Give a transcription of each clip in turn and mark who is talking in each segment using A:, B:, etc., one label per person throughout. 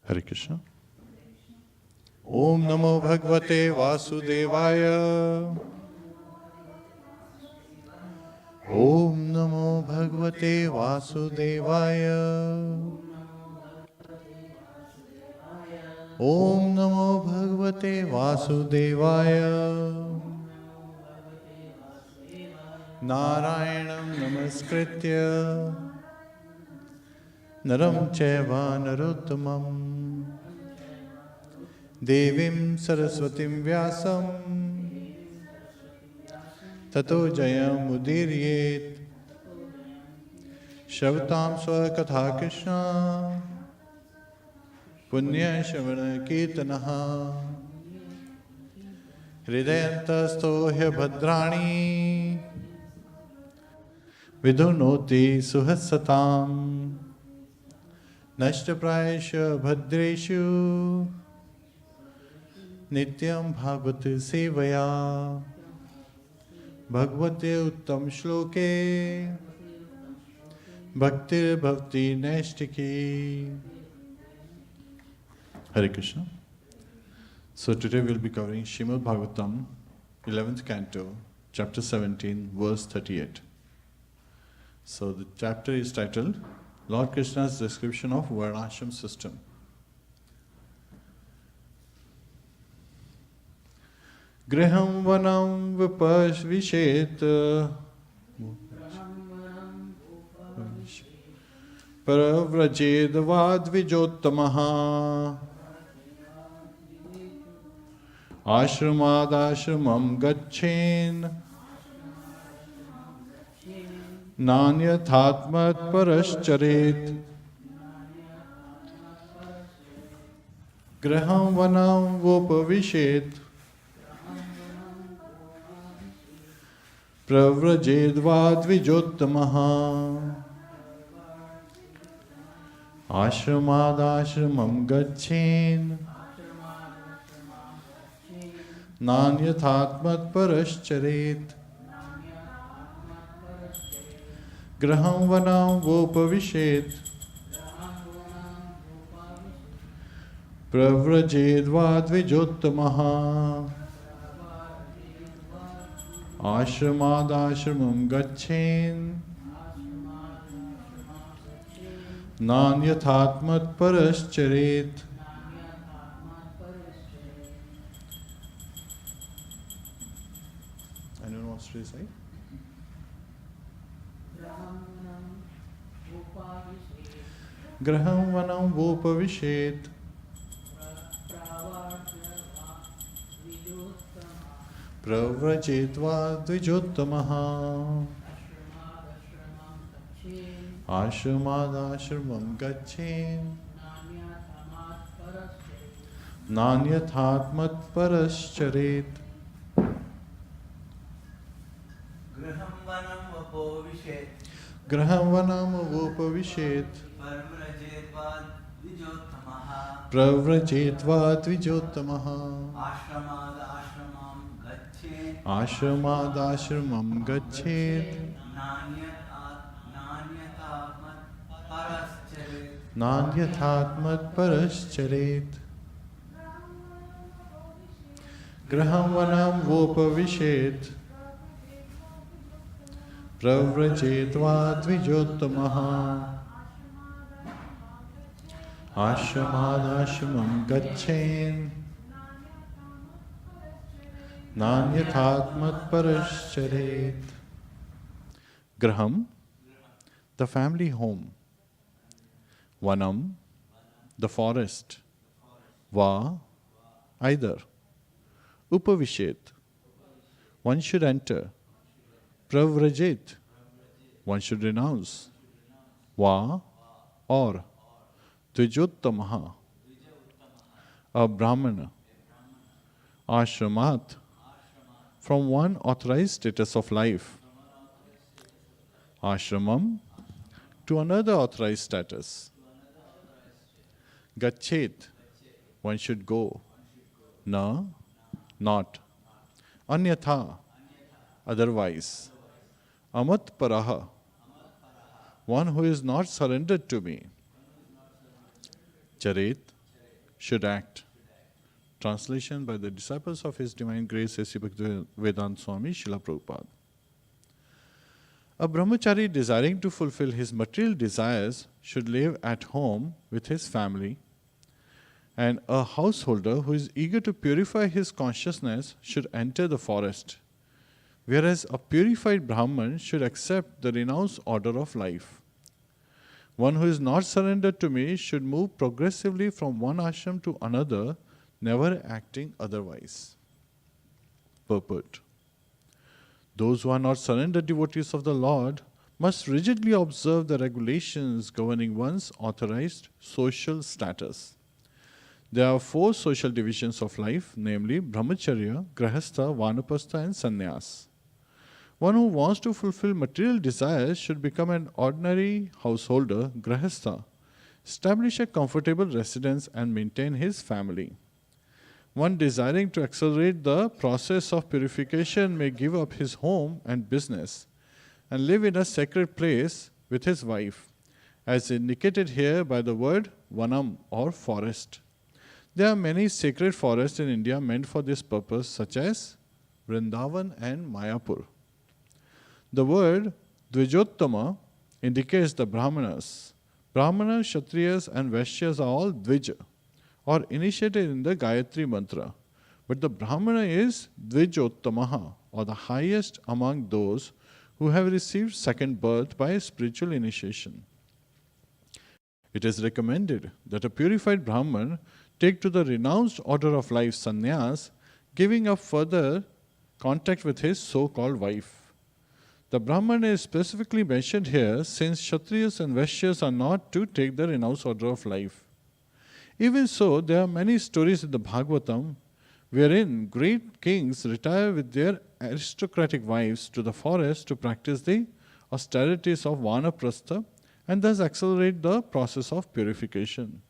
A: Hare Krishna. Om Namo Bhagavate Vasudevaya. Om Namo Bhagavate Vasudevaya. Om Namo Bhagavate Vasudevaya. Narayanam Namaskritya Naram Chaiva Narottamam Devim Saraswatim Vyasam Tato Jayam Udiryet Shavatam Swakatha Kṛṣṇa Punya Shavana Kirtanaha Hridayantasto Bhadrani Vidunoti Suhasatam Nashtaprayasha Bhadreshu Nityam Bhagavati Sevaya Bhagavate Uttam Shloke Bhaktir Bhavati Nashtiki. Hare Krishna. So today we will be covering Śrīmad Bhagavatam, 11th canto, chapter 17, verse 38. So the chapter is titled Lord Krishna's description of Varṇāśrama system. Griham vanam vipashvishet paravrajed vadvijottamaha ashramadashramam gacchen nanyathatmat parascharet. Graham vanam vopavishet pravrajed vadvijottamaha ashramadashramam gacchen nanyathatmat parascharet. Graham vanam vopavishet pravrajed vadvijottamaha ashramadashramam gacchen nanyathatmat parascharet. Anyone wants to recite? Graham vanam vopavishet pravrajetva dvijottamaha ashramadashramam gacchen nanyathatmat parascharet. Graham vanam vopavishet pravrajetva dvijottamaha ashramadashramam gachet nanyathatmat parascharet. Graham vanam vopavishet pravrajetva dvijottamaha ashramadashramam gacchen nanyathatmat parascharet. Graham, the family home. Vanam, the forest. Va, either. Upavishet, one should enter. Pravrajet, one should renounce. Va, or. Dvijottamaha, a Brahmana. Ashramat, from one authorized status of life. Ashramam, to another authorized status. Gachet, one should go. Na, not. Anyatha, otherwise. Amat paraha, one who is not surrendered to me. Charet, should act. Translation by the disciples of His Divine Grace A.C. Bhaktivedanta Swami Srila Prabhupada. A brahmachari desiring to fulfill his material desires should live at home with his family, and a householder who is eager to purify his consciousness should enter the forest, whereas a purified Brahman should accept the renounced order of life. One who is not surrendered to me should move progressively from one ashram to another, never acting otherwise. Purport. Those who are not surrendered devotees of the Lord must rigidly observe the regulations governing one's authorized social status. There are 4 social divisions of life, namely Brahmacharya, Grahastha, Vānaprastha and Sannyas. One who wants to fulfill material desires should become an ordinary householder, Grahastha, establish a comfortable residence and maintain his family. One desiring to accelerate the process of purification may give up his home and business and live in a sacred place with his wife, as indicated here by the word Vanam or forest. There are many sacred forests in India meant for this purpose, such as Vrindavan and Mayapur. The word Dvijottama indicates the Brahmanas. Brahmanas, Kshatriyas and Vaishyas are all Dvij, or initiated in the Gayatri mantra. But the Brahmana is Dvijottamaha, or the highest among those who have received second birth by spiritual initiation. It is recommended that a purified Brahman take to the renounced order of life sannyas, giving up further contact with his so-called wife. The Brahman is specifically mentioned here since Kshatriyas and Vaishyas are not to take the renounced order of life. Even so, there are many stories in the Bhagavatam wherein great kings retire with their aristocratic wives to the forest to practice the austerities of Vānaprastha and thus accelerate the process of purification.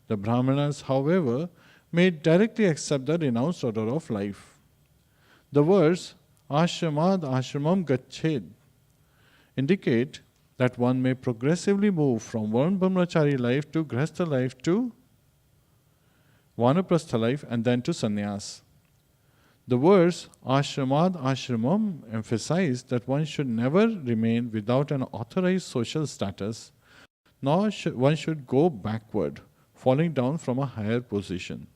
A: The Brahmanas, however, may directly accept the renounced order of life. The words Ashramad Ashramam Gached indicate that one may progressively move from one brahmachari life to grahastha life to Vānaprastha life and then to sannyas. The words Ashramad Ashramam emphasize that one should never remain without an authorized social status, nor should one should go backward, falling down from a higher position.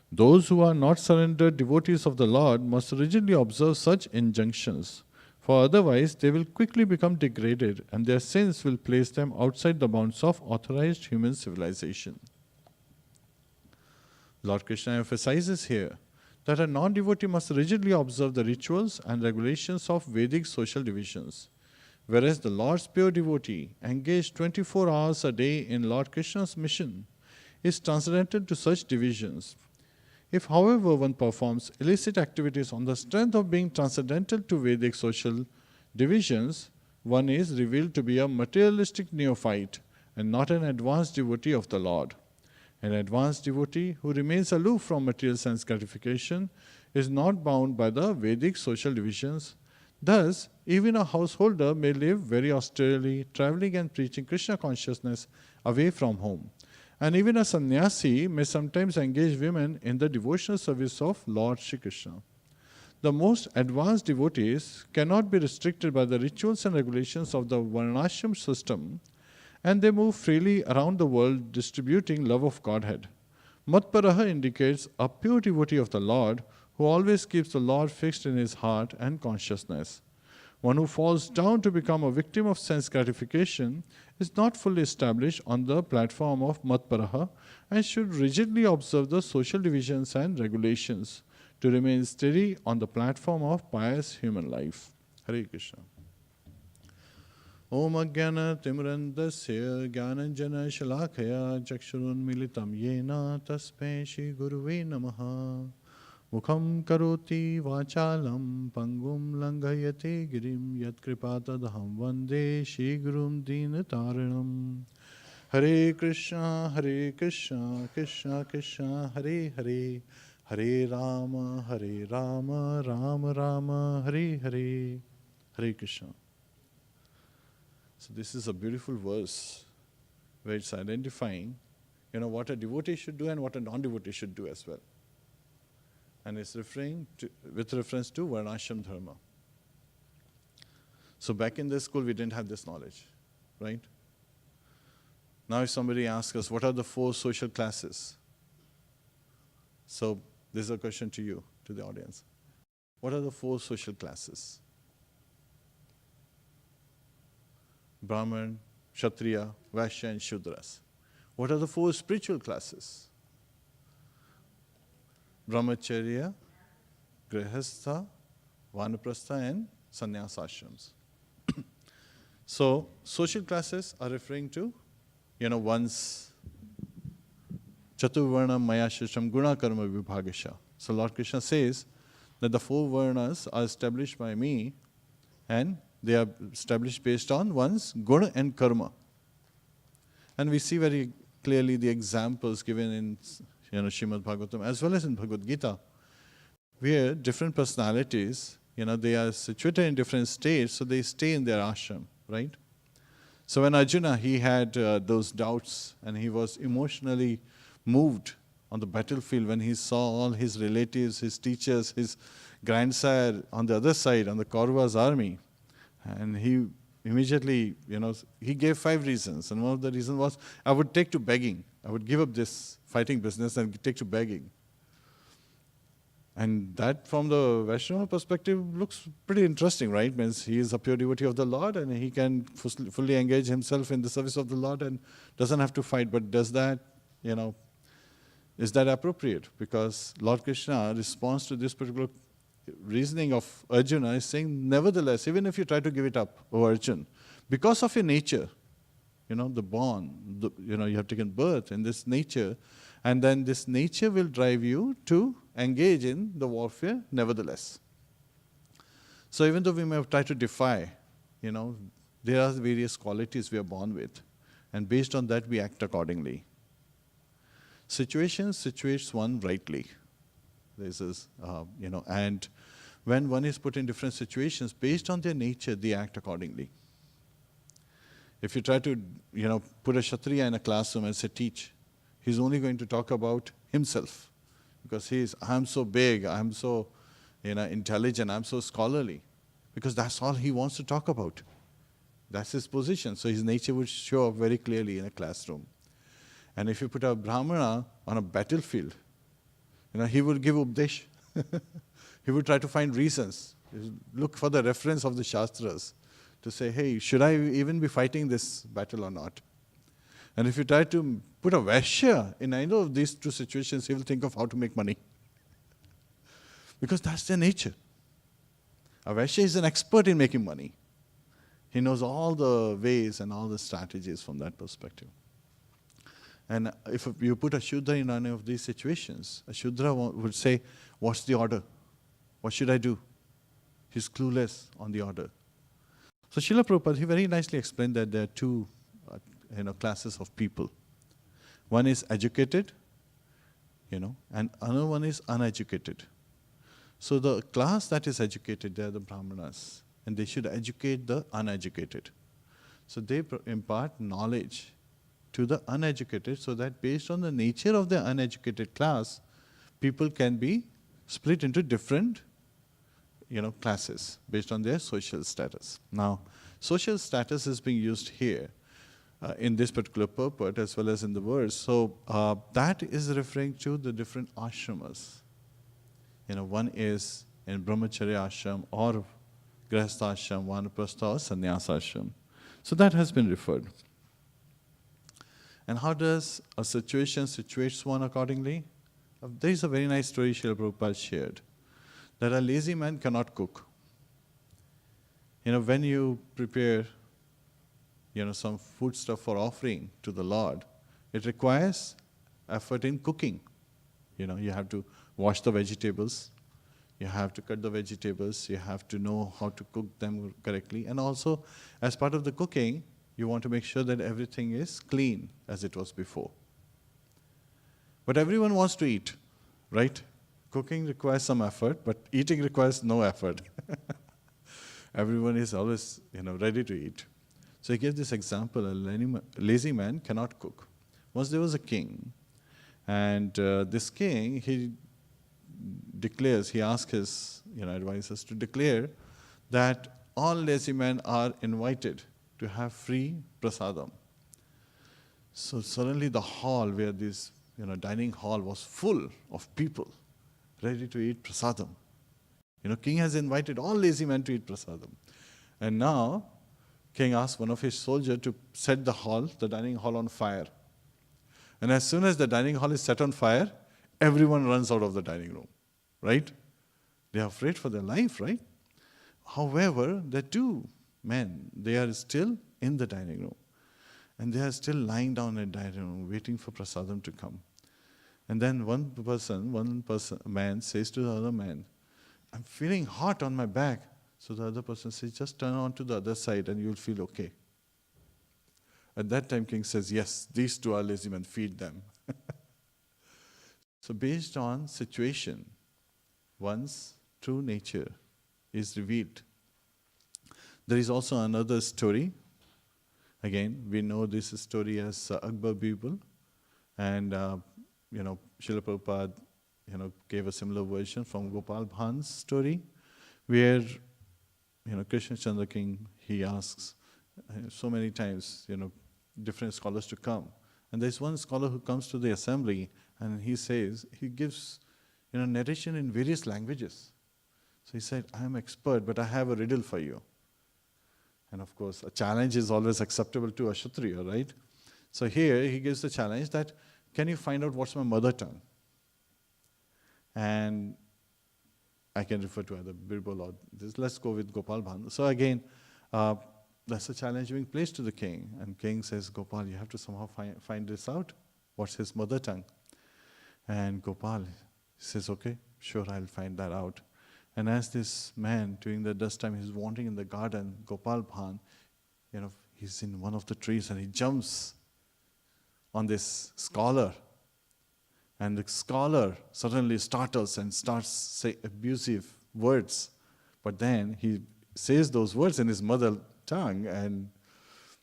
A: Those who are not surrendered devotees of the Lord must rigidly observe such injunctions, for otherwise they will quickly become degraded and their sins will place them outside the bounds of authorized human civilization. Lord Krishna emphasizes here that a non-devotee must rigidly observe the rituals and regulations of Vedic social divisions, whereas the Lord's pure devotee, engaged 24 hours a day in Lord Krishna's mission, is transcendental to such divisions. If, however, one performs illicit activities on the strength of being transcendental to Vedic social divisions, one is revealed to be a materialistic neophyte and not an advanced devotee of the Lord. An advanced devotee who remains aloof from material sense gratification is not bound by the Vedic social divisions. Thus, even a householder may live very austerely, traveling and preaching Krishna consciousness away from home. And even a sannyasi may sometimes engage women in the devotional service of Lord Shri Krishna. The most advanced devotees cannot be restricted by the rituals and regulations of the Varṇāśrama system, and they move freely around the world distributing love of Godhead. Matparaha indicates a pure devotee of the Lord who always keeps the Lord fixed in his heart and consciousness. One who falls down to become a victim of sense gratification is not fully established on the platform of Matparaha and should rigidly observe the social divisions and regulations to remain steady on the platform of pious human life. Hare Krishna. Om Ajnana Timrandasya Jnananjana Shalakaya Chakshurun Militam Yena Tasmai Shri Guruve Namaha. Mukham karoti vachalam pangum langhayate girim yat kripatadaham vande Shri Gurum Dinataranam. Hare Krishna, Krishna Krishna, Hare Hare, Hare Rama, Rama Rama, Hare Hare, Hare Krishna. So this is a beautiful verse where it's identifying what a devotee should do and what a non-devotee should do as well. And it's with reference to Varṇāśrama dharma. So back in the school, we didn't have this knowledge, right? Now if somebody asks us, what are the 4 social classes? So this is a question to you, to the audience. What are the 4 social classes? Brahman, Kshatriya, Vaishya, and Shudras. What are the 4 spiritual classes? Brahmacharya, Grihastha, Vanaprastha, and Sannyasa ashrams. So, social classes are referring to, one's Chaturvarna Maya Shishram Guna Karma Vibhagasha. So Lord Krishna says that the 4 Varnas are established by me, and they are established based on one's guna and karma. And we see very clearly the examples given in Srimad Bhagavatam as well as in Bhagavad Gita, where different personalities, they are situated in different states, so they stay in their ashram, right? So when Arjuna, he had those doubts and he was emotionally moved on the battlefield when he saw all his relatives, his teachers, his grandsire on the other side, on the Kaurava's army. And he immediately, he gave 5 reasons. And one of the reasons was, I would take to begging. I would give up this fighting business and take to begging. And that from the Vaishnava perspective looks pretty interesting, right? Means he is a pure devotee of the Lord and he can fully engage himself in the service of the Lord and doesn't have to fight. But does that, is that appropriate? Because Lord Krishna responds to this particular reasoning of Arjuna is saying, nevertheless, even if you try to give it up, O Arjuna, because of your nature, the born, you have taken birth in this nature, and then this nature will drive you to engage in the warfare nevertheless. So even though we may have tried to defy, there are various qualities we are born with, and based on that we act accordingly. Situation situates one rightly. This is, and when one is put in different situations, based on their nature, they act accordingly. If you try to, put a Kshatriya in a classroom and say, teach, he's only going to talk about himself. Because I'm so big, I'm so, intelligent, I'm so scholarly. Because that's all he wants to talk about. That's his position. So his nature would show up very clearly in a classroom. And if you put a Brahmana on a battlefield, he would give updesh. He would try to find reasons. Look for the reference of the Shastras to say, hey, should I even be fighting this battle or not? And if you try to put a Vaishya in either of these 2 situations, he will think of how to make money. Because that's their nature. A Vaishya is an expert in making money. He knows all the ways and all the strategies from that perspective. And if you put a Shudra in any of these situations, a Shudra would say, what's the order? What should I do? He's clueless on the order. So Srila Prabhupada, he very nicely explained that there are 2 classes of people. One is educated, and another one is uneducated. So the class that is educated, they are the Brahmanas, and they should educate the uneducated. So they impart knowledge to the uneducated, so that based on the nature of the uneducated class, people can be split into different classes based on their social status. Now, social status is being used here in this particular purport as well as in the verse. So that is referring to the different ashramas. One is in Brahmacharya ashram or Grihastha ashram, Vanaprastha or Sannyasa ashram. So that has been referred. And how does a situation situates one accordingly? There is a very nice story Srila Prabhupada shared, that a lazy man cannot cook. When you prepare, some food stuff for offering to the Lord, it requires effort in cooking. You have to wash the vegetables, you have to cut the vegetables, you have to know how to cook them correctly, and also, as part of the cooking, you want to make sure that everything is clean as it was before. But everyone wants to eat, right? Cooking requires some effort, but eating requires no effort. Everyone is always ready to eat. So he gave this example, a lazy man cannot cook. Once there was a king, and this king, he declares, he asks his advisors to declare that all lazy men are invited to have free prasadam. So suddenly the hall where this dining hall was full of people ready to eat prasadam. King has invited all lazy men to eat prasadam. And now, king asked one of his soldiers to set the dining hall on fire. And as soon as the dining hall is set on fire, everyone runs out of the dining room, right? They are afraid for their life, right? However, the two men, they are still in the dining room. And they are still lying down in the dining room, waiting for prasadam to come. And then one man says to the other man, I'm feeling hot on my back. So the other person says, just turn on to the other side and you'll feel okay. At that time, king says, yes, these two are lazy men, feed them. So based on situation, one's true nature is revealed. There is also another story. Again, we know this story as Akbar Birbal. And, Srila Prabhupada, gave a similar version from Gopal Bhan's story, where, Kṛṣṇa Chandra King, he asks so many times, different scholars to come. And there's one scholar who comes to the assembly and he says, he gives, narration in various languages. So he said, I am expert, but I have a riddle for you. And of course, a challenge is always acceptable to a Kshatriya, right? So here he gives the challenge that, can you find out what's my mother tongue? And I can refer to either Birbal or this. Let's go with Gopal Bhan. So again, that's a challenge being placed to the king. And king says, Gopal, you have to somehow find this out. What's his mother tongue? And Gopal says, okay, sure, I'll find that out. And as this man, during the dust time, he's wandering in the garden, Gopal Bhan, he's in one of the trees and he jumps on this scholar. And the scholar suddenly startles and starts say abusive words. But then he says those words in his mother tongue. And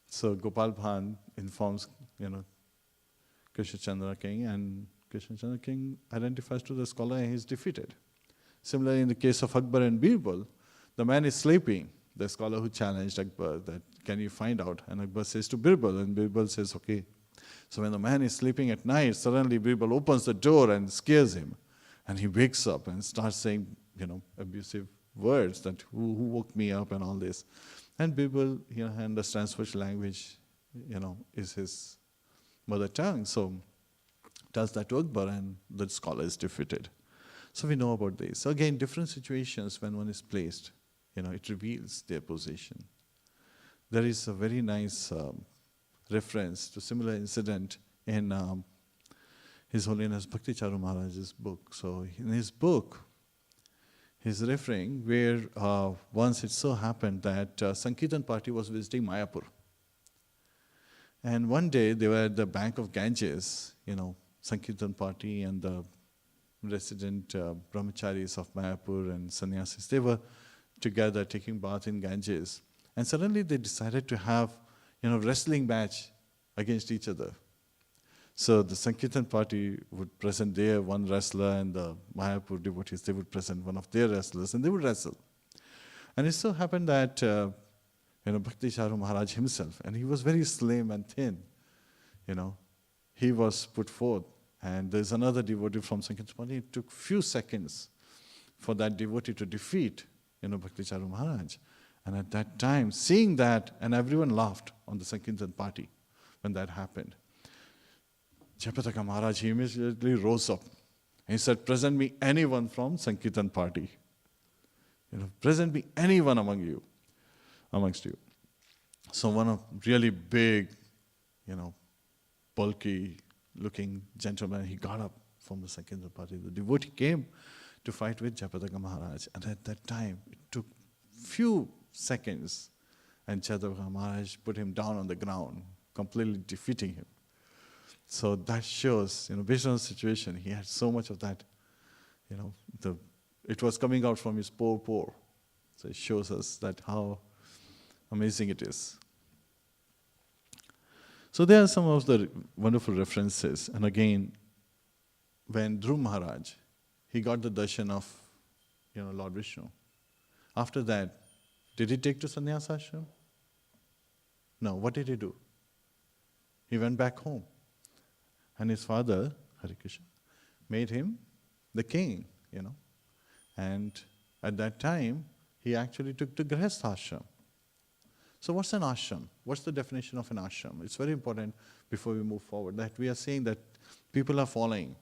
A: so Gopal Bhan informs, Kṛṣṇa Chandra King, and Kṛṣṇa Chandra King identifies to the scholar and he's defeated. Similarly, in the case of Akbar and Birbal, the man is sleeping. The scholar who challenged Akbar that, can you find out? And Akbar says to Birbal, and Birbal says, okay. So when the man is sleeping at night, suddenly Birbal opens the door and scares him. And he wakes up and starts saying, abusive words that who woke me up and all this. And Birbal, understands which language, is his mother tongue. So tells that to Akbar and the scholar is defeated. So we know about this. So again, different situations when one is placed, it reveals their position. There is a very nice reference to similar incident in His Holiness Bhakti Charu Maharaj's book. So in his book, he's referring where once it so happened that Sankirtan party was visiting Mayapur. And one day they were at the bank of Ganges, Sankirtan party and the resident brahmacharis of Mayapur and sannyasis. They were together taking bath in Ganges. And suddenly they decided to have, wrestling match against each other. So the Sankirtan party would present their one wrestler and the Mayapur devotees, they would present one of their wrestlers and they would wrestle. And it so happened that, Bhakti Charu Maharaj himself, and he was very slim and thin, he was put forth. And there's another devotee from Sankirtan party. It took few seconds for that devotee to defeat, Bhakti Charu Maharaj. And at that time, seeing that, and everyone laughed on the Sankirtan party when that happened. Jayapataka Maharaj, he immediately rose up. And he said, present me anyone from Sankirtan party. Present me anyone amongst you. So one of really big, bulky looking gentleman, he got up from the Sankirtan party. The devotee came to fight with Jayapataka Maharaj. And at that time, it took few seconds and Jayapataka Maharaj put him down on the ground, completely defeating him. So that shows, based on the situation, he had so much of that, it was coming out from his pore. So it shows us that how amazing it is. So there are some of the wonderful references. And again, when Dhruv Maharaj, he got the darshan of Lord Vishnu. After that, did he take to sannyas ashram? No. What did he do? He went back home. And his father, Hare Krishna, made him the king, And at that time, he actually took to Grihastha ashram. So what's an ashram? What's the definition of an ashram? It's very important before we move forward that we are saying that people are following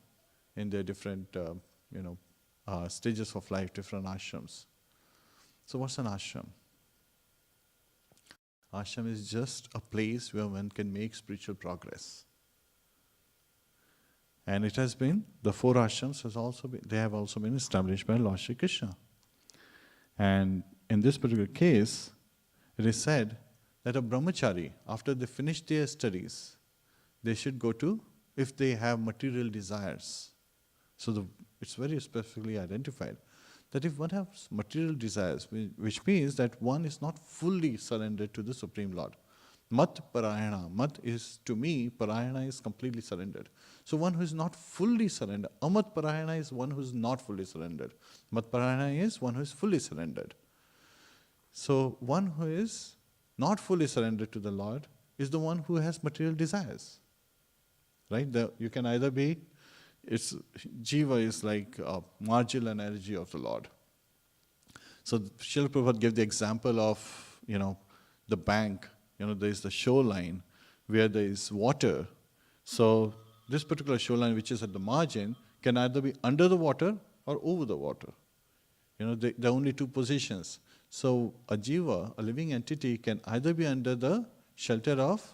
A: in their different, stages of life, different ashrams. So what's an ashram? Ashram is just a place where one can make spiritual progress. And it has been, the 4 ashrams they have also been established by Lord Sri Krishna. And in this particular case, it is said that a brahmachari, after they finish their studies, they should go to, if they have material desires. So it's very specifically identified that if one has material desires, which means that one is not fully surrendered to the Supreme Lord. Mat parayana. Mat is, to me, parayana is completely surrendered. So one who is not fully surrendered. Amat parayana is one who is not fully surrendered. Mat parayana is one who is fully surrendered. So one who is not fully surrendered to the Lord is the one who has material desires. Right? You can either be, jiva is like a marginal energy of the Lord. So Srila Prabhupada gave the example of, the bank. There is the shoreline where there is water. So this particular shoreline, which is at the margin, can either be under the water or over the water. There are only 2 positions. So a jiva, a living entity, can either be under the shelter of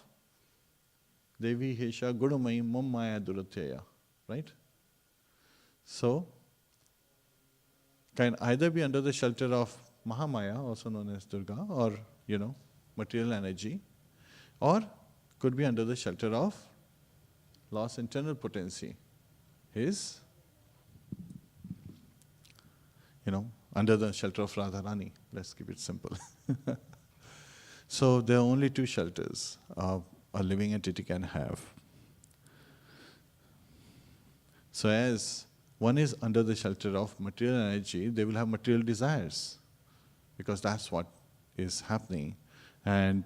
A: Devi Hesha Gurumai Mammaya Duratyaya. Right? So, can either be under the shelter of Mahamaya, also known as Durga, or, material energy, or could be under the shelter of Lord's internal potency. His, under the shelter of Radharani. Let's keep it simple. So there are only 2 shelters a living entity can have. So as one is under the shelter of material energy, they will have material desires, because that's what is happening. And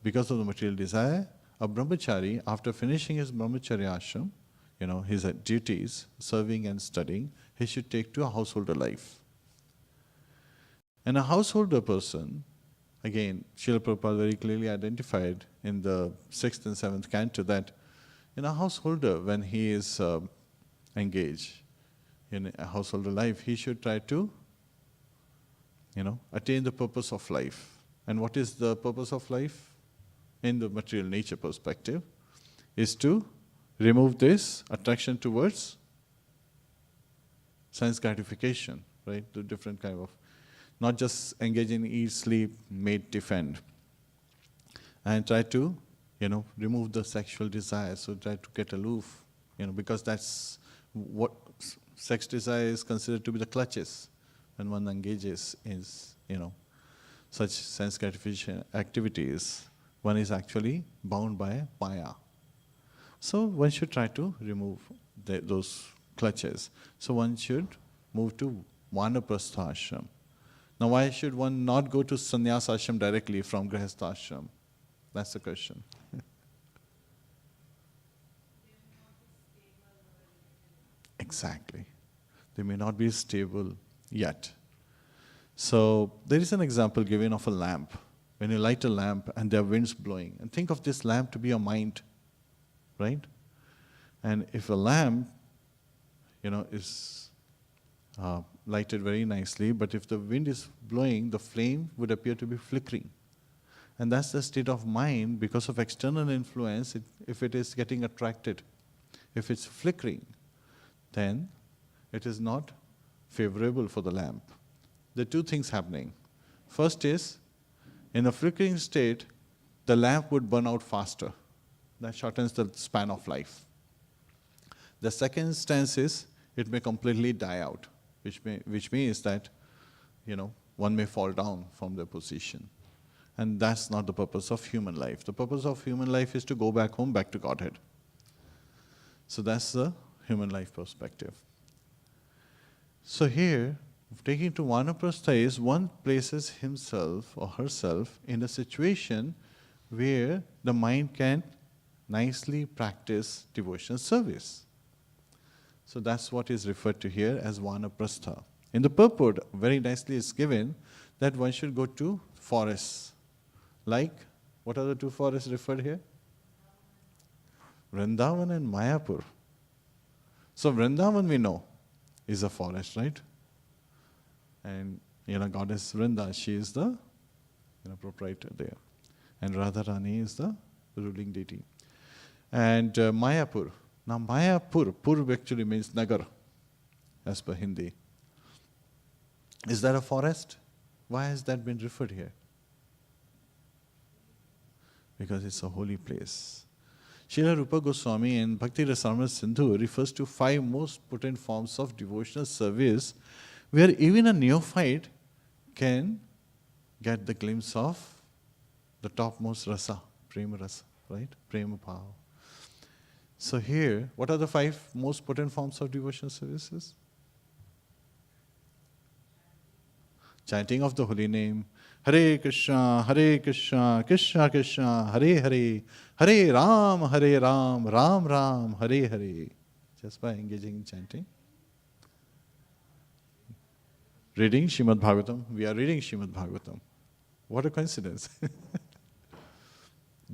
A: because of the material desire, a brahmachari, after finishing his brahmacharya ashram, his duties, serving and studying, he should take to a householder life. And a householder person, again, Srila Prabhupada very clearly identified in the 6th and 7th canto that in a householder, when he is engaged in a householder life, he should try to, attain the purpose of life. And what is the purpose of life in the material nature perspective? Is to remove this attraction towards sense gratification, right? The different kind of, not just engage in eat, sleep, mate, defend. And try to, remove the sexual desire. So try to get aloof, because that's what sex desire is considered to be the clutches when one engages in, such sense gratification activities. One is actually bound by maya. So one should try to remove those clutches. So one should move to Vanaprastha ashram. Now why should one not go to sannyas ashram directly from Grihastha ashram? That's the question. Exactly. They may not be stable yet. So there is an example given of a lamp. When you light a lamp and there are winds blowing, and think of this lamp to be a mind, right? And if a lamp, is lighted very nicely, but if the wind is blowing, the flame would appear to be flickering. And that's the state of mind because of external influence. If it is getting attracted, if it's flickering, then it is not favorable for the lamp. There are 2 things happening. First is, in a flickering state, the lamp would burn out faster. That shortens the span of life. The second instance is, it may completely die out, which means that, one may fall down from their position. And that's not the purpose of human life. The purpose of human life is to go back home, back to Godhead. So that's the human life perspective. So here, taking to Vanaprastha is one places himself or herself in a situation where the mind can nicely practice devotional service. So that's what is referred to here as Vanaprastha. In the purport, very nicely is given that one should go to forests. Like, what are the two forests referred here? Vrindavan and Mayapur. So Vrindavan we know is a forest, right? And goddess Vrinda, she is the proprietor there. And Radharani is the ruling deity. And Mayapur. Now Mayapur, Pur actually means Nagar, as per Hindi. Is that a forest? Why has that been referred here? Because it's a holy place. Srila Rupa Goswami in Bhakti Rasamrita Sindhu refers to 5 most potent forms of devotional service where even a neophyte can get the glimpse of the topmost rasa, prema rasa, right? Prema bhava. So here, what are the 5 most potent forms of devotional services? Chanting of the holy name, Hare Kṛṣṇa, Kṛṣṇa Kṛṣṇa, Hare Hare, Hare Ram, Ram Ram, Hare Hare. Just by engaging in chanting. Reading Śrīmad Bhagavatam. We are reading Śrīmad Bhagavatam. What a coincidence.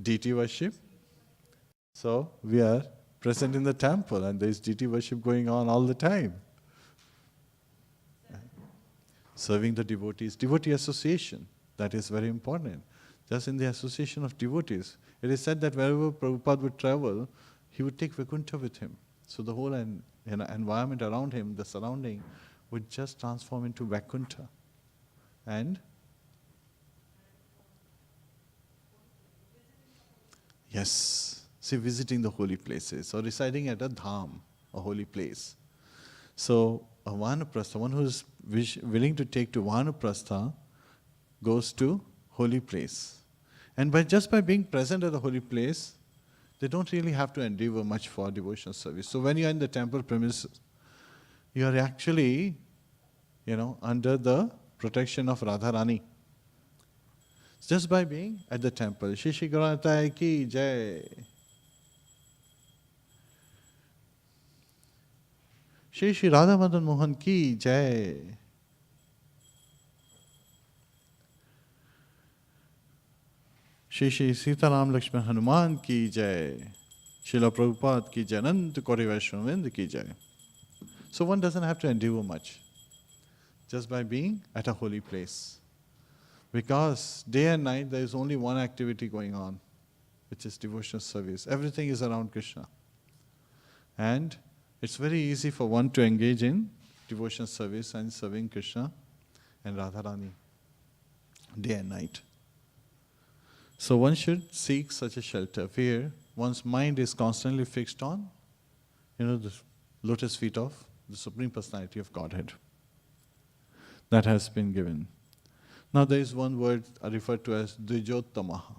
A: Deity worship. So we are present in the temple and there is deity worship going on all the time. Serving the devotees, devotee association, that is very important. Just in the association of devotees, it is said that wherever Prabhupada would travel, he would take Vaikuntha with him. So the whole environment around him, the surrounding, would just transform into Vaikuntha. And yes, see, visiting the holy places or residing at a dham, a holy place. So a Vanaprastha, one who is willing to take to Vanaprastha, goes to holy place. And just by being present at the holy place, they don't really have to endeavor much for devotional service. So when you are in the temple premises, you are actually, under the protection of Radharani. Just by being at the temple. Shri Shri Gaurānitai ki jai. Shri Shri Radha Madan Mohan ki jai. Shri Shri Sita Ram Lakshman Hanuman ki jai. Srila Prabhupada ki jai. Anant Kori Vaishnava ki jai. So one doesn't have to endeavor much. Just by being at a holy place. Because day and night there is only one activity going on, which is devotional service. Everything is around Kṛṣṇa. And it's very easy for one to engage in devotional service and serving Kṛṣṇa and Radharani day and night. So one should seek such a shelter where one's mind is constantly fixed on, the lotus feet of the Supreme Personality of Godhead. That has been given. Now there is one word referred to as Dvijottamaha.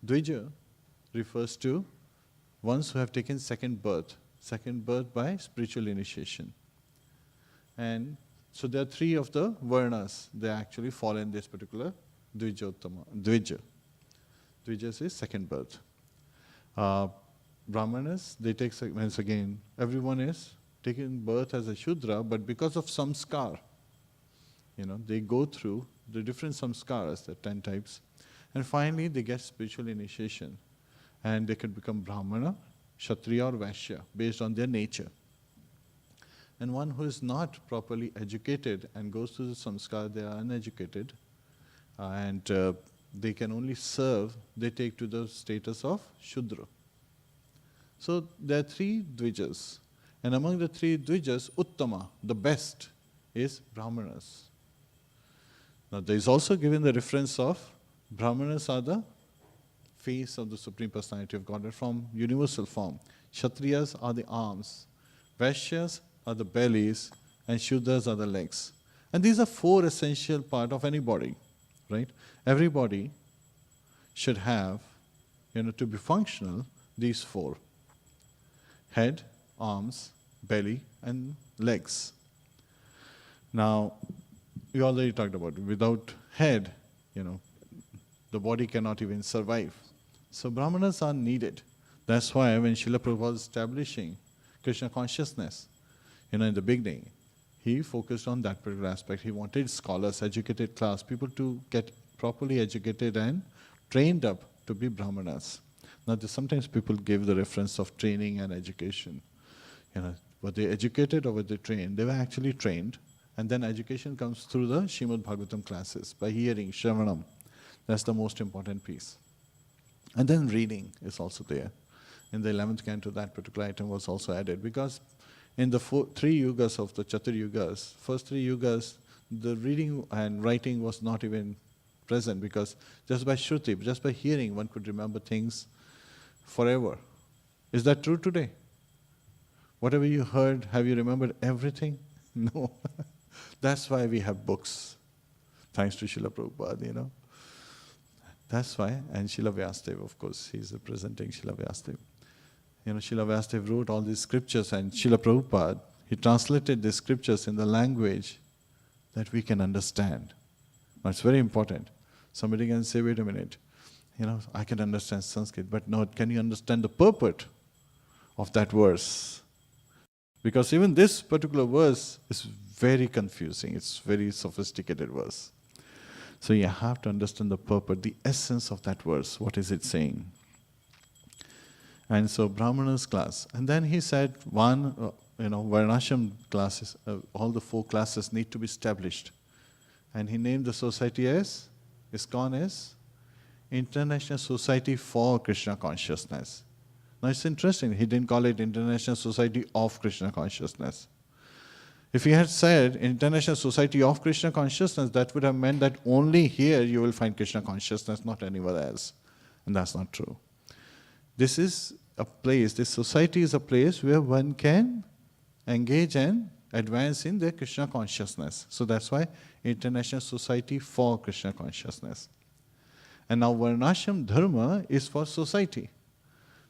A: Dvija refers to ones who have taken second birth by spiritual initiation. And so there are 3 of the Varnas, they actually fall in this particular Dvijottama. Dvija. Dvija is second birth. Brahmanas, they take, once again, everyone is taking birth as a Shudra, but because of samskar, they go through the different samskaras, there are 10 types, and finally they get spiritual initiation. And they can become Brahmana, Kshatriya or Vaishya, based on their nature. And one who is not properly educated and goes through the samskar, they are uneducated, and they can only serve, they take to the status of Shudra. So there are 3 Dvijas. And among the 3 Dvijas, Uttama, the best, is Brahmanas. Now there is also given the reference of Brahmanas are the face of the Supreme Personality of Godhead from universal form. Kshatriyas are the arms, Vaishyas are the bellies, and Shudras are the legs. And these are 4 essential parts of any body. right? Everybody should have, to be functional, these four: head, arms, belly, and legs. Now, we already talked about it. Without head, the body cannot even survive. So Brahmanas are needed. That's why when Srila Prabhupada was establishing Krishna consciousness, in the beginning, he focused on that particular aspect. He wanted scholars, educated class, people to get properly educated and trained up to be Brahmanas. Now, sometimes people give the reference of training and education. Were they educated or were they trained? They were actually trained. And then education comes through the Srimad Bhagavatam classes, by hearing, Shravanam. That's the most important piece. And then reading is also there. In the 11th canto, that particular item was also added, because in the three yugas of the Chatur yugas, first three yugas, the reading and writing was not even present, because just by Shruti, just by hearing, one could remember things forever. Is that true today? Whatever you heard, have you remembered everything? No. That's why we have books. Thanks to Srila Prabhupada, That's why, and Srila Vyasadeva, of course, he's representing Srila Vyasadeva. Srila Vyasadeva wrote all these scriptures, and Srila Prabhupada, he translated these scriptures in the language that we can understand. Now, it's very important. Somebody can say, wait a minute, I can understand Sanskrit, but no, can you understand the purport of that verse? Because even this particular verse is very confusing. It's very sophisticated verse. So you have to understand the purport, the essence of that verse. What is it saying? And so Brahmana's class. And then he said Varṇāśrama classes, all the four classes need to be established. And he named the society as, ISKCON as, International Society for Kṛṣṇa Consciousness. Now it's interesting, he didn't call it International Society of Kṛṣṇa Consciousness. If he had said International Society of Kṛṣṇa Consciousness, that would have meant that only here you will find Kṛṣṇa consciousness, not anywhere else. And that's not true. This is a place, this society is a place where one can engage and advance in the Kṛṣṇa consciousness. So that's why International Society for Kṛṣṇa Consciousness. And now Varṇāśrama Dharma is for society.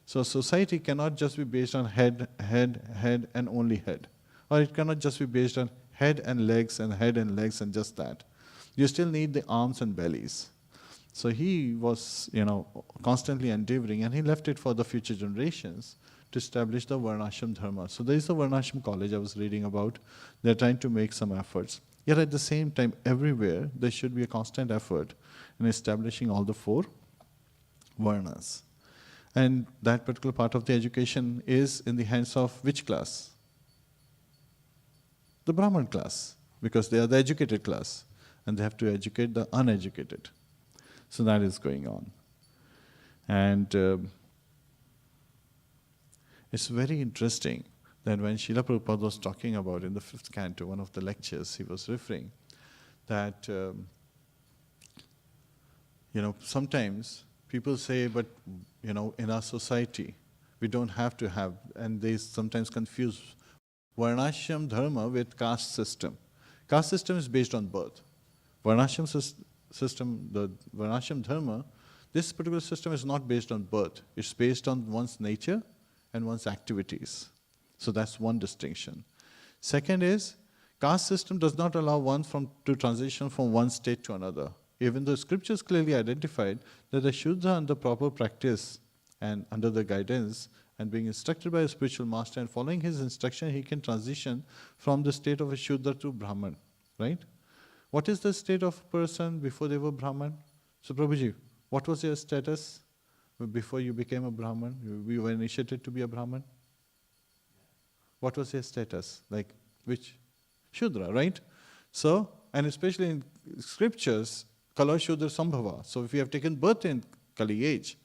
A: So society cannot just be based on head, and only head. Or it cannot just be based on head and legs and just that. You still need the arms and bellies. So he was, constantly endeavoring, and he left it for the future generations to establish the Varṇāśrama Dharma. So there is a Varṇāśrama college I was reading about. They're trying to make some efforts. Yet at the same time, everywhere, there should be a constant effort in establishing all the four Varnas. And that particular part of the education is in the hands of which class? The Brahman class, because they are the educated class, and they have to educate the uneducated. So that is going on. And it's very interesting that when Srila Prabhupada was talking about in the 5th canto, one of the lectures, he was referring that, sometimes people say, but, in our society, we don't have to have, and they sometimes confuse Varṇāśrama Dharma with caste system. Caste system is based on birth. Varṇāśrama system, the Varṇāśrama Dharma, this particular system is not based on birth. It's based on one's nature and one's activities. So that's one distinction. Second is, caste system does not allow one to transition from one state to another. Even though scriptures clearly identified that the Shuddha under proper practice and under the guidance and being instructed by a spiritual master and following his instruction, he can transition from the state of a Shuddha to Brahman, right? What is the state of a person before they were Brahman? So Prabhuji, what was your status before you became a Brahman? You were initiated to be a Brahman? What was your status? Like which? Shudra, right? So, and especially in scriptures, Kala Shudra Sambhava. So if we have taken birth in Kali age,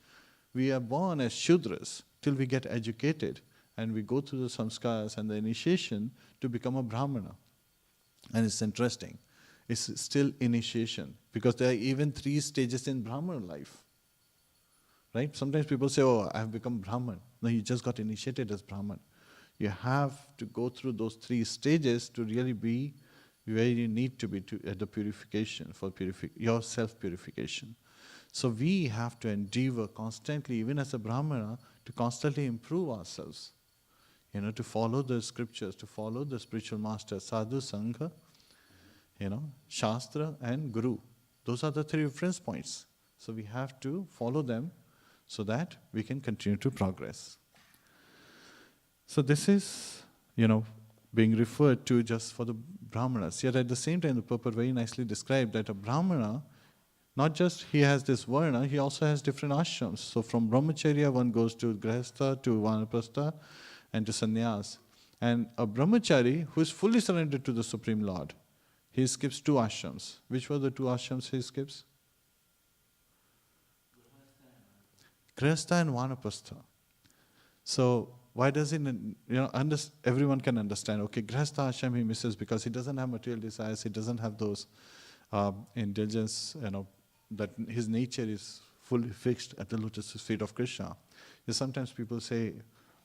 A: we are born as Shudras till we get educated and we go through the samskaras and the initiation to become a Brahmana. And it's interesting. It's still initiation because there are even 3 stages in Brahman life. Right? Sometimes people say, oh, I have become Brahman. No, you just got initiated as Brahman. You have to go through those 3 stages to really be where you need to be at the purification, for your self-purification. So we have to endeavor constantly, even as a Brahmana, to constantly improve ourselves. To follow the scriptures, to follow the spiritual master, sadhu, sangha, shastra and guru. Those are the three reference points. So we have to follow them so that we can continue to progress. So this is, being referred to just for the Brahmanas. Yet at the same time, the purport very nicely described that a Brahmana, not just he has this Varna, he also has different ashrams. So from Brahmacharya, one goes to Grihastha, to Vanaprastha, and to Sannyas. And a Brahmachari who is fully surrendered to the Supreme Lord, he skips 2 ashrams. Which were the 2 ashrams he skips? Grihastha and Vanaprastha. So why does he, everyone can understand, okay, Grihastha ashram he misses because he doesn't have material desires, he doesn't have those indulgence, that his nature is fully fixed at the lotus feet of Kṛṣṇa. Sometimes people say,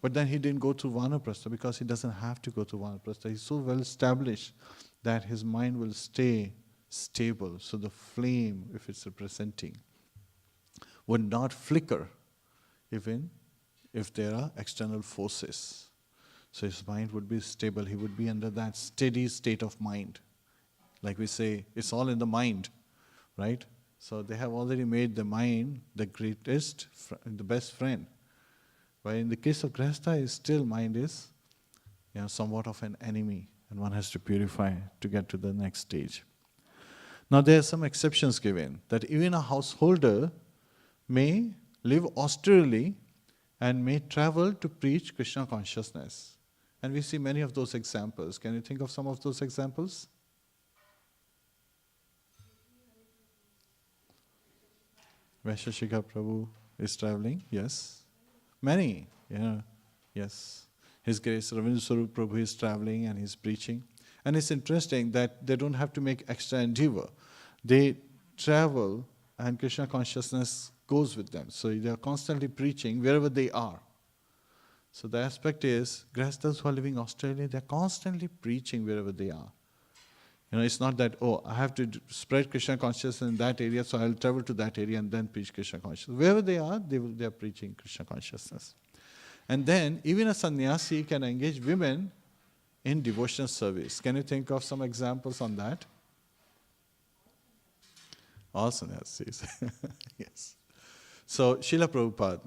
A: but then he didn't go to Vanaprastha because he doesn't have to go to Vanaprastha. He's so well established that his mind will stay stable. So the flame, if it's representing, would not flicker even if there are external forces. So his mind would be stable. He would be under that steady state of mind. Like we say, it's all in the mind, right? So they have already made the mind the greatest, the best friend. But in the case of Grihastha, still mind is somewhat of an enemy, and one has to purify to get to the next stage. Now there are some exceptions given, that even a householder may live austerely and may travel to preach Krishna consciousness. And we see many of those examples. Can you think of some of those examples? Vaisheshika Prabhu is traveling, yes. Many, yes. His Grace Ravindra Swarup Prabhu is traveling and he's preaching. And it's interesting that they don't have to make extra endeavor. They travel and Krishna consciousness goes with them. So they are constantly preaching wherever they are. So the aspect is, Grihasthas who are living in Australia, they're constantly preaching wherever they are. It's not that, I have to spread Krishna consciousness in that area, so I'll travel to that area and then preach Krishna consciousness. Wherever they are, they are preaching Krishna consciousness. And then, even a sannyasi can engage women in devotional service. Can you think of some examples on that? All sannyasis. Yes. So, Srila Prabhupada,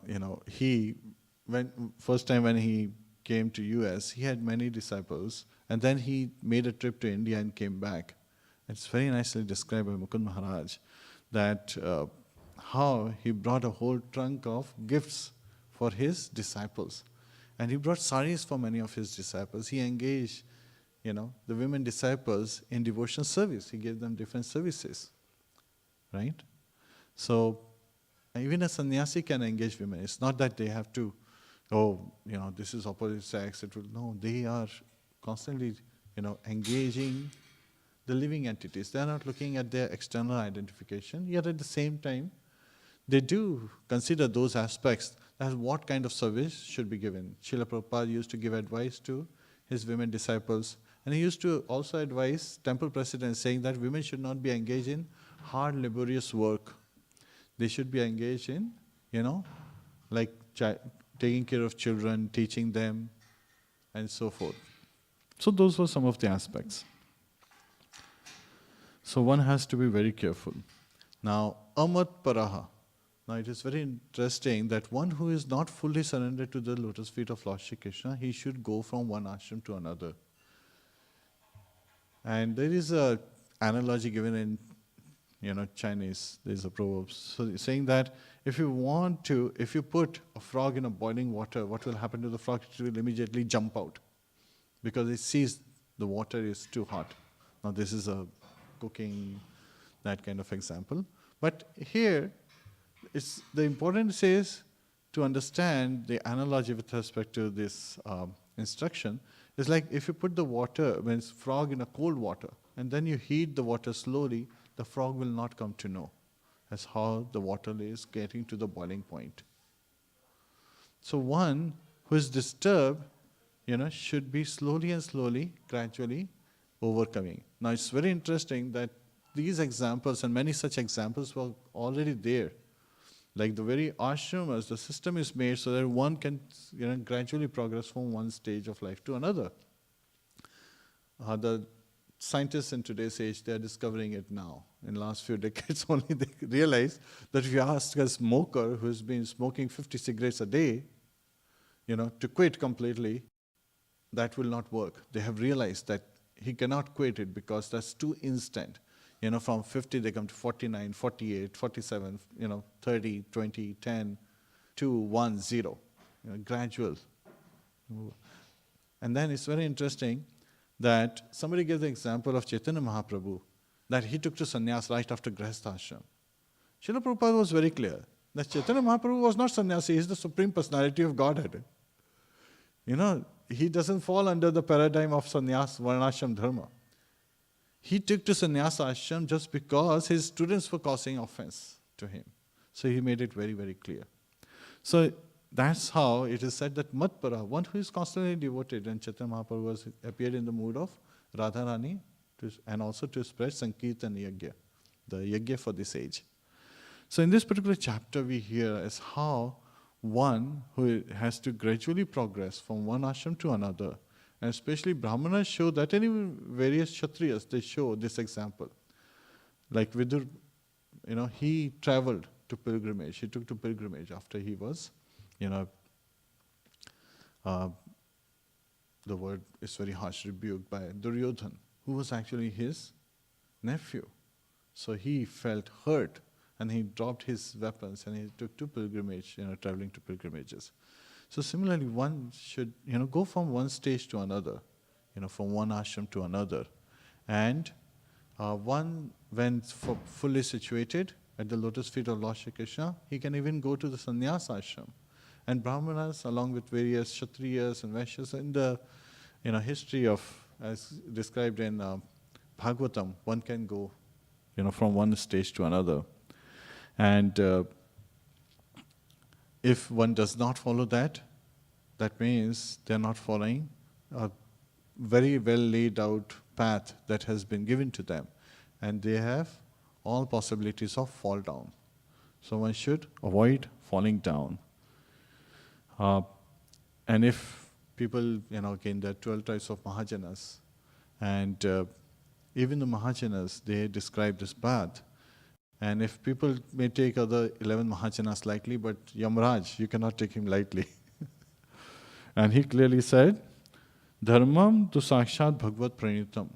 A: first time when he came to US, he had many disciples. And then he made a trip to India and came back. It's very nicely described by Mukund Maharaj that how he brought a whole trunk of gifts for his disciples. And he brought saris for many of his disciples. He engaged, the women disciples in devotional service. He gave them different services, right? So even a sannyasi can engage women. It's not that they have to, this is opposite sex. No, they are constantly, engaging the living entities. They are not looking at their external identification, yet at the same time, they do consider those aspects as what kind of service should be given. Srila Prabhupada used to give advice to his women disciples, and he used to also advise temple presidents saying that women should not be engaged in hard, laborious work. They should be engaged in, like taking care of children, teaching them, and so forth. So those were some of the aspects. So one has to be very careful. Now, amat paraha. Now it is very interesting that one who is not fully surrendered to the lotus feet of Lord Shri Krishna, he should go from one ashram to another. And there is a analogy given in Chinese. There is a proverb saying that if you put a frog in a boiling water, what will happen to the frog? It will immediately jump out, because it sees the water is too hot. Now this is a cooking, that kind of example. But here, the importance is to understand the analogy with respect to this instruction. It's like if you put the water, when it's frog in a cold water, and then you heat the water slowly, the frog will not come to know. That's how the water is getting to the boiling point. So one who is disturbed, should be slowly and slowly, gradually overcoming. Now it's very interesting that these examples and many such examples were already there. Like the very ashramas, the system is made so that one can gradually progress from one stage of life to another. The scientists in today's age, they are discovering it now. In the last few decades only, they realize that if you ask a smoker who's been smoking 50 cigarettes a day, to quit completely, that will not work. They have realized that he cannot quit it because that's too instant. From 50 they come to 49, 48, 47, 30, 20, 10, 2, 1, 0. Gradual. And then it's very interesting that somebody gave the example of Chaitanya Mahaprabhu, that he took to sannyas right after Grihastha ashram. Srila Prabhupada was very clear that Chaitanya Mahaprabhu was not sannyasi, he is the Supreme Personality of Godhead. He doesn't fall under the paradigm of sannyas, Varṇāśrama dharma. He took to sannyasa ashram just because his students were causing offense to him. So he made it very, very clear. So that's how it is said that Matpara, one who is constantly devoted, and Chaitanya Mahaprabhu appeared in the mood of Radharani and also to spread Sankirtan Yajna, the Yajna for this age. So in this particular chapter we hear as how one who has to gradually progress from one ashram to another, and especially Brahmanas show that, and even various Kshatriyas, they show this example. Like Vidur, he traveled to pilgrimage, he took to pilgrimage after he was, the word is very harsh, rebuked by Duryodhan, who was actually his nephew. So he felt hurt and he dropped his weapons and he took to pilgrimage, traveling to pilgrimages. So similarly, one should, go from one stage to another, from one ashram to another. And one, when fully situated at the lotus feet of Lord Shri Kṛṣṇa, he can even go to the sannyas ashram. And Brahmanas, along with various Kshatriyas and Vaishyas, in the history of, as described in Bhagavatam, one can go, from one stage to another. And if one does not follow that, that means they are not following a very well laid out path that has been given to them. And they have all possibilities of fall down. So one should avoid falling down. And if people, again, there are 12 types of Mahajanas, and even the Mahajanas, they describe this path. And if people may take other 11 Mahajanas lightly, but Yamraj, you cannot take him lightly. And he clearly said, Dharmam tu sakshat bhagavad pranitam.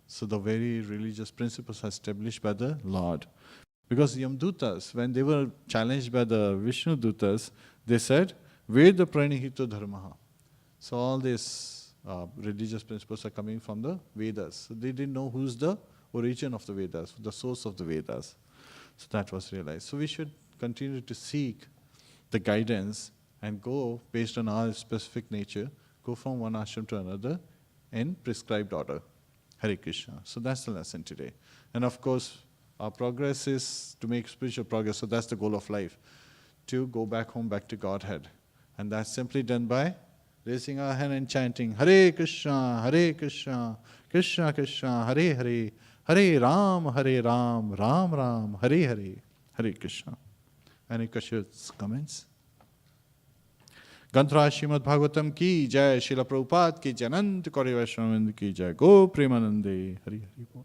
A: So the very religious principles are established by the Lord. Because Yamdutas, when they were challenged by the Vishnu Dutas, they said, Veda pranihito dharmaha. So all these religious principles are coming from the Vedas. So they didn't know who's the origin of the Vedas, the source of the Vedas. So that was realized. So we should continue to seek the guidance and go based on our specific nature, go from one ashram to another in prescribed order. Hare Krishna. So that's the lesson today. And of course, our progress is to make spiritual progress. So that's the goal of life, to go back home, back to Godhead. And that's simply done by raising our hand and chanting, Hare Krishna, Hare Krishna, Krishna Krishna, Hare Hare, Hare Ram, Ram Ram, Hare Hare, Hare Krishna. Any questions, comments? Granth Srimad Bhagavatam ki jai, Srila Prabhupada ki jai, Anant Kauri Vaishnava ki jai, Go Premanande, Hare Hare.